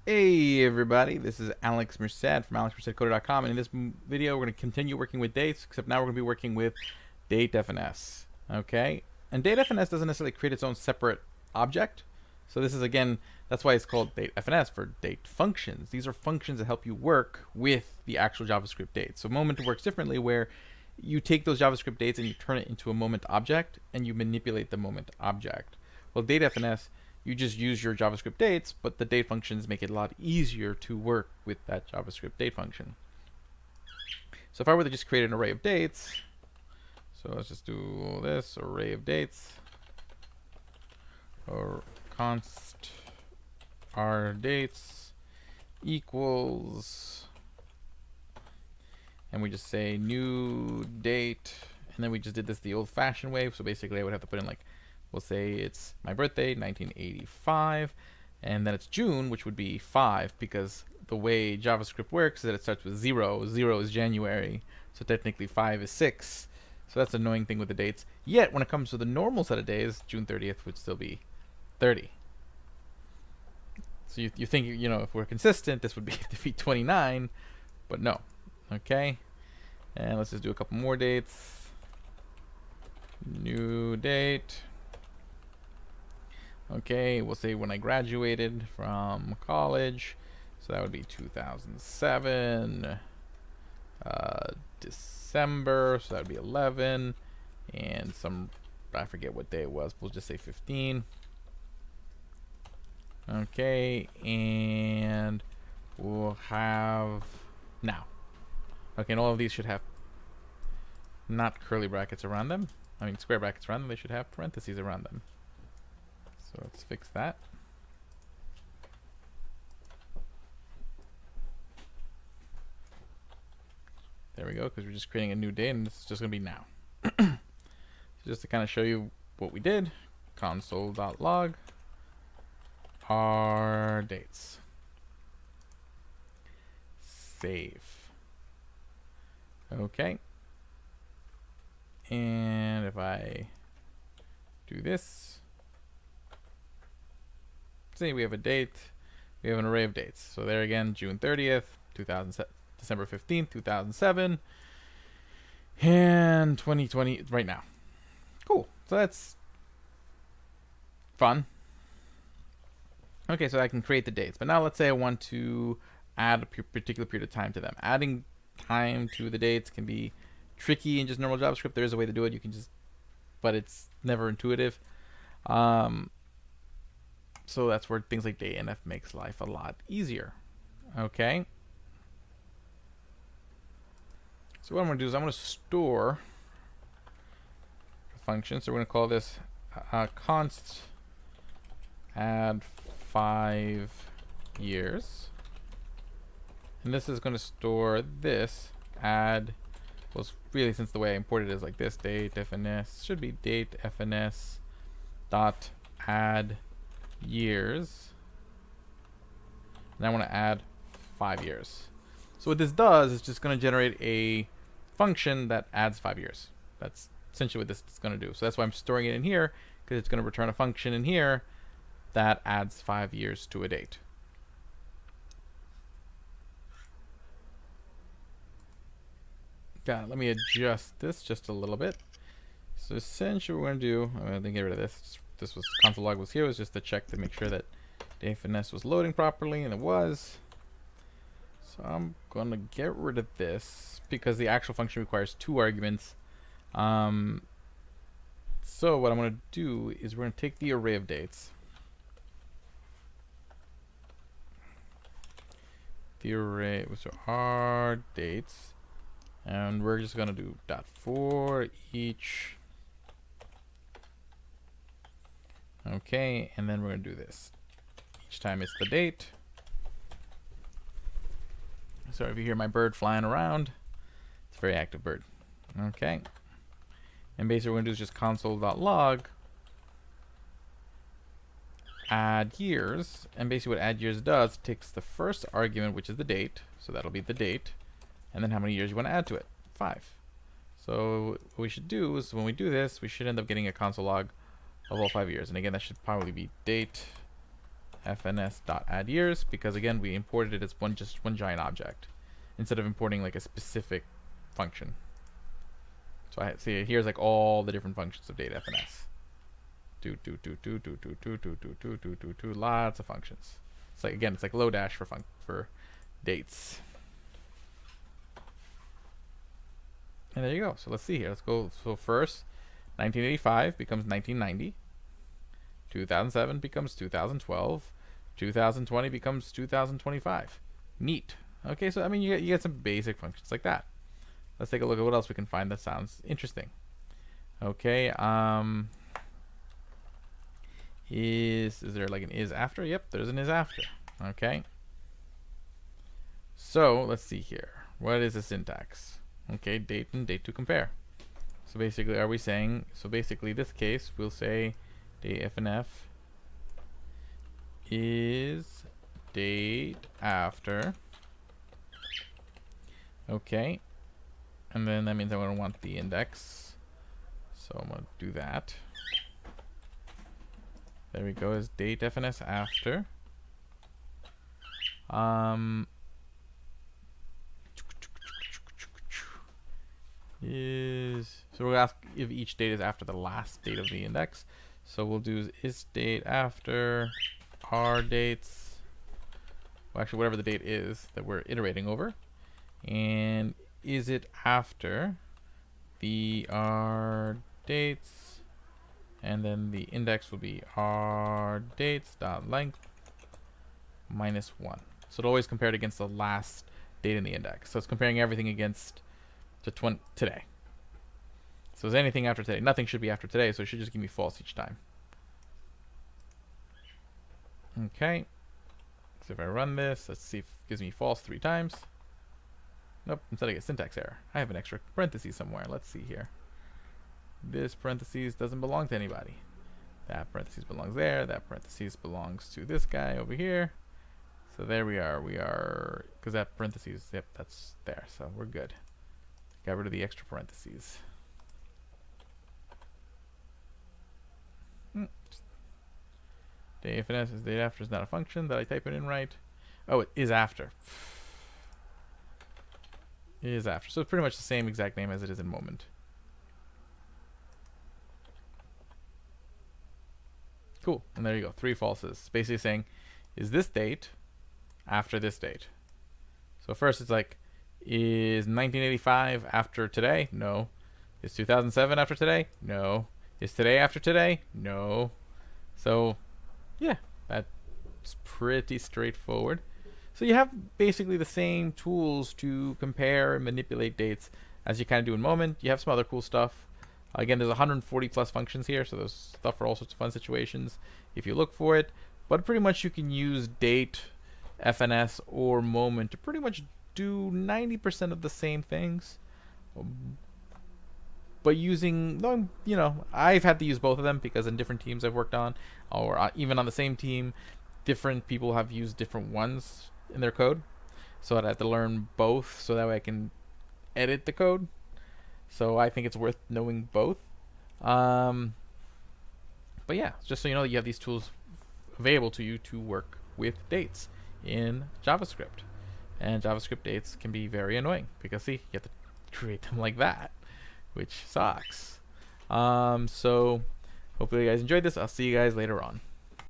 Hey everybody, this is Alex Merced from alexmercedcoder.com, and in this video we're going to continue working with dates, except now we're going to be working with date-fns. Okay? And date-fns doesn't necessarily create its own separate object. So this is, again, that's why it's called date-fns, for date functions. These are functions that help you work with the actual JavaScript date. So moment works differently, where you take those JavaScript dates and you turn it into a moment object, and you manipulate the moment object. Well, date-fns, you just use your JavaScript dates, but the date functions make it a lot easier to work with that JavaScript date function. So if I were to just create an array of dates, so let's just do this array of dates, or const our dates equals, and we just say new date, and then we just did this the old-fashioned way. So basically I would have to put in, like, we'll say it's my birthday, 1985, and then it's June, which would be 5, because the way JavaScript works is that it starts with 0. 0 is January, so technically 5 is 6. So that's an annoying thing with the dates. Yet, when it comes to the normal set of days, June 30th would still be 30. So you think, you know, if we're consistent, this would be to be 29, but no. Okay? And let's just do a couple more dates. New date. Okay, we'll say when I graduated from college, so that would be 2007, December, so that would be 11, and some, I forget what day it was, we'll just say 15. Okay, and we'll have now. Okay, and all of these should have not curly brackets around them, I mean square brackets around them, they should have parentheses around them. So let's fix that. There we go, because we're just creating a new date, and this is just going to be now. So just to kind of show you what we did, console.log our dates. Save. Okay. And if I do this, say we have a date, we have an array of dates. So there again, June 30th, December 15th, 2007, and 2020 right now. Cool. So that's fun. Okay, so I can create the dates. But now let's say I want to add a particular period of time to them. Adding time to the dates can be tricky in just normal JavaScript. There is a way to do it. You can just, but it's never intuitive. So that's where things like date-nf makes life a lot easier. Okay. So what I'm going to do is I'm going to store a function. So we're going to call this const add 5 years. And this is going to store this add, well, really, since the way I imported it is like this, date-fns, should be date-fns dot add years, and I want to add 5 years. So what this does is just going to generate a function that adds 5 years. That's essentially what this is going to do. So that's why I'm storing it in here, because it's going to return a function in here that adds 5 years to a date. Got it. Let me adjust this just a little bit. So essentially what we're going to do, I'm going to get rid of this. This was console log was here, was just to check to make sure that date-fns was loading properly, and it was. So I'm going to get rid of this because the actual function requires 2 arguments. So what I'm going to do is we're going to take the array of dates. The array, so our dates, and we're just going to do dot for each. Okay, and then we're going to do this. Each time it's the date. Sorry if you hear my bird flying around. It's a very active bird. Okay. And basically what we're going to do is just console.log add years. And basically what add years does, it takes the first argument, which is the date. So that'll be the date. And then how many years you want to add to it. 5. So what we should do is when we do this, we should end up getting a console log of all 5 years. And again, that should probably be date date-fns.addYears, because again we imported it as just one giant object instead of importing like a specific function. So I see here's like all the different functions of date-fns. Lots of functions. It's like, again, it's like Lodash for dates. And there you go. So let's see here. Let's go. So first, 1985 becomes 1990. 2007 becomes 2012. 2020 becomes 2025. Neat. Okay, so I mean, you get some basic functions like that. Let's take a look at what else we can find that sounds interesting. Okay. Is there like an is after? Yep, there's an is after. Okay. So let's see here. What is the syntax? Okay, date and date to compare. So basically, are we saying? So basically, this case we'll say date-fnf is date after. Okay, and then that means I'm going to want the index. So I'm going to do that. There we go, is date-fns after. So we'll ask if each date is after the last date of the index. So we'll do is date after our dates. Well, actually, whatever the date is that we're iterating over. And is it after the our dates? And then the index will be our dates.length minus 1. So it'll always compare it against the last date in the index. So it's comparing everything against today. So is anything after today? Nothing should be after today, so it should just give me false each time. Okay. So if I run this, let's see if it gives me false 3 times. Nope, instead I get syntax error. I have an extra parenthesis somewhere. Let's see here. This parentheses doesn't belong to anybody. That parentheses belongs there. That parentheses belongs to this guy over here. So there we are. We are, because that parentheses, yep, that's there. So we're good. Got rid of the extra parentheses. Date-fns is date after is not a function. Did I type it in right? Oh, it is after. It is after. So it's pretty much the same exact name as it is in moment. Cool. And there you go. 3 falses. Basically saying, is this date after this date? So first it's like, is 1985 after today? No. Is 2007 after today? No. Is today after today? No. So, yeah, that's pretty straightforward. So you have basically the same tools to compare and manipulate dates as you kind of do in Moment. You have some other cool stuff. Again, there's 140 plus functions here, so there's stuff for all sorts of fun situations if you look for it. But pretty much you can use date, FNS, or Moment to pretty much do 90% of the same things. But using, you know, I've had to use both of them because in different teams I've worked on, or even on the same team, different people have used different ones in their code. So I have to learn both so that way I can edit the code. So I think it's worth knowing both. But yeah, just so you know, you have these tools available to you to work with dates in JavaScript. And JavaScript dates can be very annoying because, see, you have to create them like that, which sucks. So hopefully you guys enjoyed this. I'll see you guys later on.